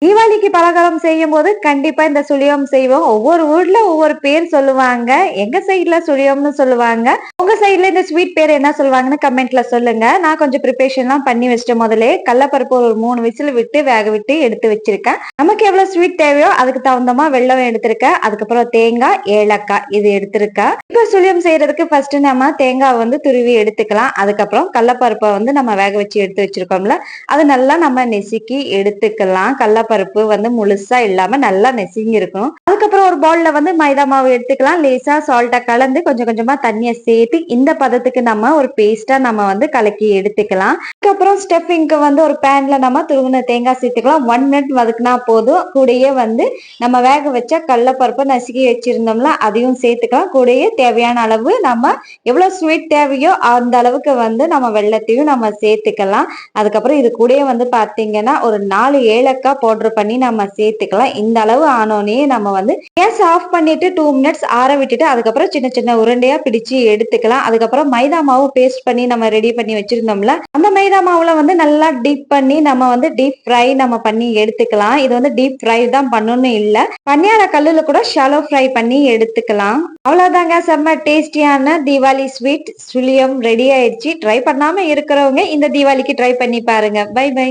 தீபாவளிக்கு பலகாரம் செய்யும் போது கண்டிப்பா இந்த சுழியம் செய்வோம். ஒவ்வொரு ஊர்ல ஒவ்வொரு பேர் சொல்லுவாங்க. எங்க சைட்ல சுழியம்னு சொல்லுவாங்க. உங்க சைட்ல இந்த ஸ்வீட் பேர் என்ன சொல்லுவாங்கன்னு கமெண்ட்ல சொல்லுங்க. நான் கொஞ்சம் ப்ரிப்பரேஷன்லாம் பண்ணி வச்சிட்டேன் முதலே. கடலப்பருப்பு ஒரு 3 விசில் விட்டு வேக விட்டு எடுத்து வச்சிருக்கேன். நமக்கு எவ்வளவு ஸ்வீட் தேவையோ அதுக்கு தகுந்தமா வெல்லம் எடுத்திருக்கேன். அதுக்கப்புறம் தேங்காய், ஏலக்காய் இது எடுத்திருக்கேன். இப்ப சுழியம் செய்யறதுக்கு ஃபர்ஸ்ட் நம்ம தேங்காய் வந்து துருவி எடுத்துக்கலாம். அதுக்கப்புறம் கடலப்பருப்பை வந்து நம்ம வேக வச்சு எடுத்து வச்சிருக்கோம்ல, அது நல்லா நம்ம நெசுக்கி எடுத்துக்கலாம். கடலப்பருப்பு வந்து முழுசா இல்லாம நல்லா நெசுங்கி இருக்கணும். அதுக்கப்புறம் ஒரு பவுல்ல வந்து மைதா மாவு எடுத்துக்கலாம். லேசா சால்ட்டை கலந்து கொஞ்சம் கொஞ்சமா தண்ணியை சேர்த்து இந்த பதத்துக்கு நம்ம ஒரு பேஸ்டா நம்ம வந்து கலக்கி எடுத்துக்கலாம். அதுக்கப்புறம் ஸ்டஃபிங்க்கு வந்து ஒரு பேன்ல நம்ம துருவின தேங்காய் சேர்த்துக்கலாம். 1 மினிட் வதக்குனா போதும். கூடயே வந்து நம்ம வேக வச்ச கடலப்பருப்பை நசுக்கி வச்சிருந்தோம்ல அதையும் சேர்த்துக்கலாம். கூடயே தேவையான அளவு நம்ம எவ்வளவு ஸ்வீட் தேவையோ அந்த அளவுக்கு வந்து நம்ம வெள்ளத்தையும் நம்ம சேர்த்துக்கலாம். அதுக்கப்புறம் இது கூடயே வந்து பாத்தீங்கன்னா ஒரு 4 ஏலக்காய் பவுடர் பண்ணி நம்ம சேர்த்துக்கலாம். இந்த அளவு ஆனோனே நம்ம வந்து கேஸ் ஆஃப் பண்ணிட்டு 2 மினிட்ஸ் ஆற விட்டுட்டு அதுக்கப்புறம் சின்ன சின்ன உருண்டையா பிடிச்சு எடுத்துக்கலாம். அதுக்கப்புறம் மைதா மாவு பேஸ்ட் பண்ணி நம்ம ரெடி பண்ணி வச்சிருந்தோம்ல அந்த மைதா மாவுல வந்து நல்லா டீப் பண்ணி நம்ம வந்து டீப் ஃப்ரை நம்ம பண்ணி எடுத்துக்கலாம். இது வந்து டீப் ஃப்ரை தான் பண்ணணும்னு இல்ல, பனியார கல்லுல கூட ஷாலோ ஃப்ரை பண்ணி எடுத்துக்கலாம். அவ்வளவுதாங்க, செம்ம டேஸ்டியான தீபாவளி ஸ்வீட் சுழியம் ரெடி ஆயிடுச்சு. ட்ரை பண்ணாம இருக்கிறவங்க இந்த தீபாவளிக்கு ட்ரை பண்ணி பாருங்க. Bye by.